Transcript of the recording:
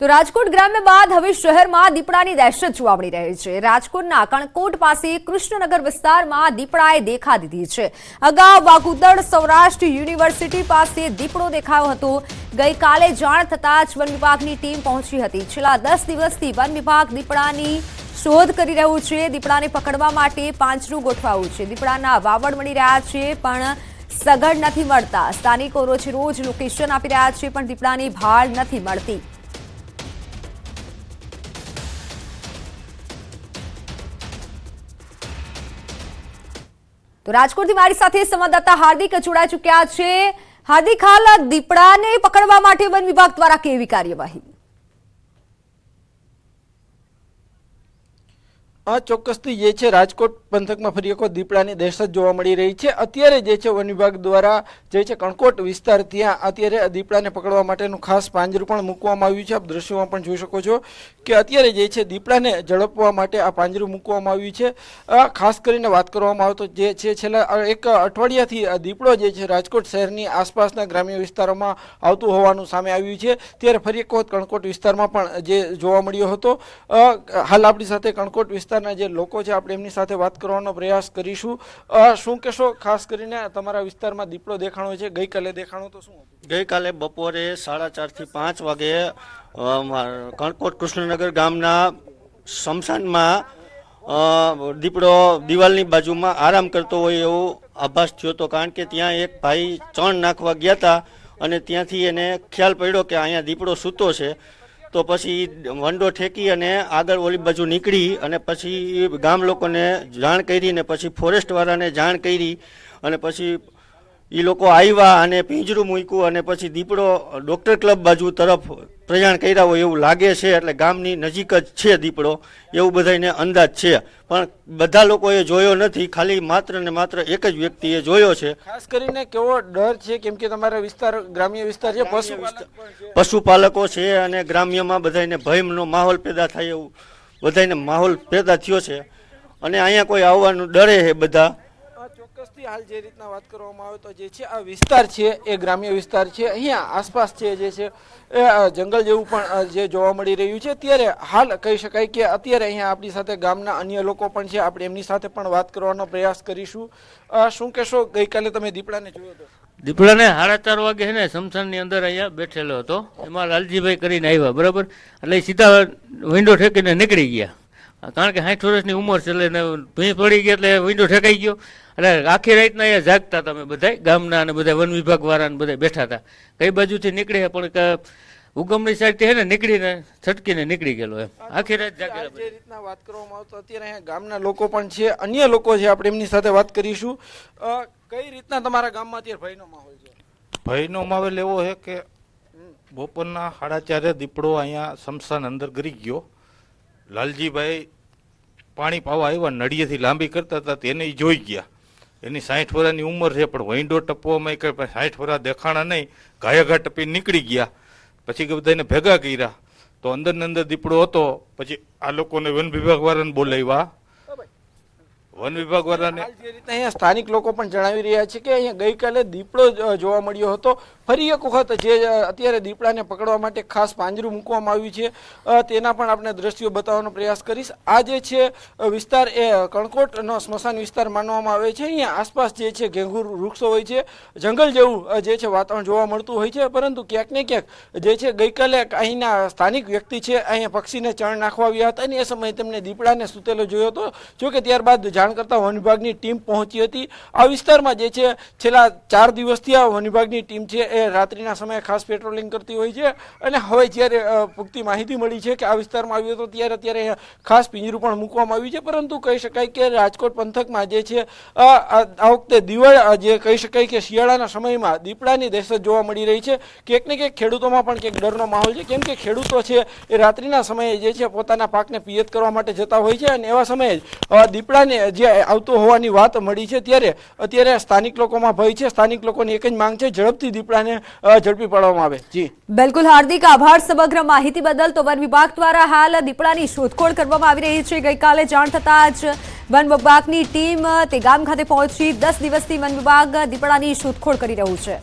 તો રાજકોટ ગ્રામ્ય બાદ હવે શહેરમાં દીપડાની દહેશત જોવા મળી રહી છે। રાજકોટના કણકોટ પાસે કૃષ્ણનગર વિસ્તારમાં દીપડાએ દેખા દીધી છે। અગાઉ વાઘુદડ સૌરાષ્ટ્ર યુનિવર્સિટી પાસે દીપડો દેખાયો હતો। ગઈકાલે જાણ થતાં જ વન વિભાગની ટીમ પહોંચી હતી। છેલ્લા 10 દિવસથી વન વિભાગ દીપડાની શોધ કરી રહ્યું છે। દીપડાને પકડવા માટે પાંજરું ગોઠવાયું છે। દીપડાના વાવડ મળી રહ્યા છે પણ સગડ નથી મળતા। સ્થાનિકો રોજ લોકેશન આપી રહ્યા છે પણ દીપડાની ભાળ નથી મળતી। તો રાજકોટથી મારી સાથે સંવાદદાતા હાર્દિક જોડાઈ ચૂક્યા છે। હાર્દિક, હાલ દીપડાને પકડવા માટે વન વિભાગ દ્વારા કેવી કાર્યવાહી? ચોક્કસથી જે છે રાજકોટ પંથકમાં ફરી એક દીપડાની દહેશત જોવા મળી રહી છે। અત્યારે જે છે વન વિભાગ દ્વારા જે છે કણકોટ વિસ્તાર ત્યાં અત્યારે દીપડાને પકડવા માટેનું ખાસ પાંજરું પણ મૂકવામાં આવ્યું છે। આપ દ્રશ્યોમાં પણ જોઈ શકો છો કે અત્યારે જે છે દીપડાને ઝડપવા માટે આ પાંજરું મૂકવામાં આવ્યું છે। ખાસ કરીને વાત કરવામાં આવે તો જે છે છેલ્લા એક અઠવાડિયાથી દીપડો જે છે રાજકોટ શહેરની આસપાસના ગ્રામ્ય વિસ્તારોમાં આવતું હોવાનું સામે આવ્યું છે। ત્યારે ફરી એક વખત કણકોટ વિસ્તારમાં પણ જે જોવા મળ્યો હતો। હાલ આપણી સાથે કણકોટ વિસ્તાર જે લોકો છે આપણે એમની સાથે વાત કરવાનો પ્રયાસ કરીશું। શું કહેશો, ખાસ કરીને તમારા વિસ્તારમાં દીપડો દેખાણો છે, ગઈકાલે દેખાણો તો શું હતું? ગઈકાલે બપોરે 4:30 થી 5 વાગે કણકોટ કૃષ્ણનગર ગામના સ્મશાનમાં દીપડો દિવાલની બાજુમાં આરામ કરતો હોય એવો આભાસ થયો હતો। કારણ કે ત્યાં એક ભાઈ ચણ નાખવા ગયા હતા અને ત્યાંથી એને ખ્યાલ પડ્યો કે અહીંયા દીપડો સૂતો છે। તો પછી વંડો ઠેકી અને આગળ ઓલી બાજુ નીકળી અને પછી ગામ લોકોને જાણ કરી ને પછી ફોરેસ્ટવાળાને જાણ કરી અને પછી એ લોકો આવ્યા અને પિંજરું મૂક્યું અને પછી દીપડો ડૉક્ટર ક્લબ બાજુ તરફ પ્રયાણ કર્યા હોય એવું લાગે છે। એટલે ગામની નજીક જ છે દીપડો એવું બધાને અંદાજ છે, પણ બધા લોકોએ જોયો નથી। ખાલી માત્ર ને માત્ર એક જ વ્યક્તિએ જોયો છે। ખાસ કરીને કેવો ડર છે, કેમ કે તમારા વિસ્તાર ગ્રામ્ય વિસ્તાર છે, પશુપાલકો છે અને ગ્રામ્યમાં બધાને ભયનો માહોલ પેદા થાય એવું બધાને માહોલ પેદા થયો છે અને અહીંયા કોઈ આવવાનું ડરે છે બધા। ચોક્કસથી હાલ જે રીતના વાત કરવામાં આવે તો જે છે આ વિસ્તાર છે એ ગ્રામ્ય વિસ્તાર છે। અહીંયા આસપાસ છે જે છે એ જંગલ જેવું પણ જે જોવા મળી રહ્યું છે। ત્યારે હાલ કહી શકાય કે અત્યારે અહીંયા આપણી સાથે ગામના અન્ય લોકો પણ છે, આપણે એમની સાથે પણ વાત કરવાનો પ્રયાસ કરીશું। શું કહેશો, ગઈકાલે તમે દીપડાને જોયો હતો? દીપડાને 4:30 વાગે છે ને સ્મશાનની અંદર અહીંયા બેઠેલો હતો। એમાં લાલજીભાઈ કરીને આવ્યા, બરાબર, એટલે સીધા વિન્ડો ઠેકીને નીકળી ગયા। કારણ કે 60 વર્ષની ઉંમર છે એટલે ભીં પડી ગઈ એટલે વિન્ડો ઠેકાઈ ગયો। એટલે આખી રાતના અહીંયા જાગતા તમે બધા ગામના અને બધા વન વિભાગ વાળા બધા બેઠા હતા। કઈ બાજુથી નીકળે પણ ઉગમની સાઈડ છે ને નીકળીને છટકીને નીકળી ગયેલો એમ આખી રાત જાગેલા। જે રીતના વાત કરવામાં આવતો અત્યારે અહીંયા ગામના લોકો પણ છે, અન્ય લોકો છે, આપણે એમની સાથે વાત કરીશું। કઈ રીતના તમારા ગામમાં અત્યારે ભયનો માહોલ છે? ભયનો માહોલ એવો છે કે બપોરના 4:30 દીપડો અહીંયા સ્મશાન અંદર ગરી ગયો। લાલજીભાઈ પાણી પાવા આવ્યા, નળિયેથી લાંબી કરતા હતા તેને જોઈ ગયા। એની 60 વર્ષની ઉંમર છે પણ વૈંડો ટપવામાં 60 વર્ષ દેખાણા નહીં, ઘાયાઘા ટપી નીકળી ગયા। પછી બધાને ભેગા કર્યા તો અંદર ને અંદર દીપડો હતો। પછી આ લોકોને વન વિભાગ વાળાને બોલાવ્યા। વન વિભાગ વાળાને જે રીતે અહીંયા સ્થાનિક લોકો પણ જણાવી રહ્યા છે કે અહીંયા ગઈકાલે દીપડો જોવા મળ્યો હતો। ફરી એક વખત જે અત્યારે દીપડાને પકડવા માટે ખાસ પાંજરું મૂકવામાં આવ્યું છે તેના પણ આપણે દ્રશ્યો બતાવવાનો પ્રયાસ કરીશ। આ જે છે વિસ્તાર એ કણકોટનો સ્મશાન વિસ્તાર માનવામાં આવે છે। અહીંયા આસપાસ જે છે ઘેંઘુર વૃક્ષો હોય છે, જંગલ જેવું જે છે વાતાવરણ જોવા મળતું હોય છે, પરંતુ ક્યાંક ને ક્યાંક જે છે ગઈકાલે અહીંના સ્થાનિક વ્યક્તિ છે અહીંયા પક્ષીને ચણ નાખવા આવ્યા હતા અને એ સમયે તેમને દીપડાને સૂતેલો જોયો હતો। જોકે ત્યારબાદ જાણ કરતા વન વિભાગની ટીમ પહોંચી હતી। આ વિસ્તારમાં જે છે છેલ્લા 4 દિવસથી આ વન વિભાગની ટીમ છે એ રાત્રિના સમયે ખાસ પેટ્રોલિંગ કરતી હોય છે અને હવે જ્યારે પુખ્તી માહિતી મળી છે કે આ વિસ્તારમાં આવ્યો હતો ત્યારે અત્યારે ખાસ પિંજરું પણ મૂકવામાં આવ્યું છે। પરંતુ કહી શકાય કે રાજકોટ પંથકમાં જે છે આ વખતે દિવાળી જે કહી શકાય કે શિયાળાના સમયમાં દીપડાની દહેશત જોવા મળી રહી છે। ક્યાંક ને ક્યાંક ખેડૂતોમાં પણ ક્યાંક ડરનો માહોલ છે, કેમ કે ખેડૂતો છે એ રાત્રિના સમયે જે છે પોતાના પાકને પિયત કરવા માટે જતા હોય છે અને એવા સમયે દીપડાને જે આવતો હોવાની વાત મળી છે। ત્યારે અત્યારે સ્થાનિક લોકોમાં ભય છે। સ્થાનિક લોકોની એક જ માંગ છે, ઝડપથી દીપડાને ઝડપી પાડવામાં આવે। જી બિલકુલ હાર્દિક, આભાર સમગ્ર માહિતી બદલ। તો વન વિભાગ દ્વારા હાલ દીપડાની શોધખોળ કરવામાં આવી રહી છે। ગઈકાલે જાણ થતાં જ વન વિભાગની ટીમ તે ગામ ખાતે પહોંચી 10 દિવસથી વન વિભાગ દીપડાની શોધખોળ કરી રહ્યું છે।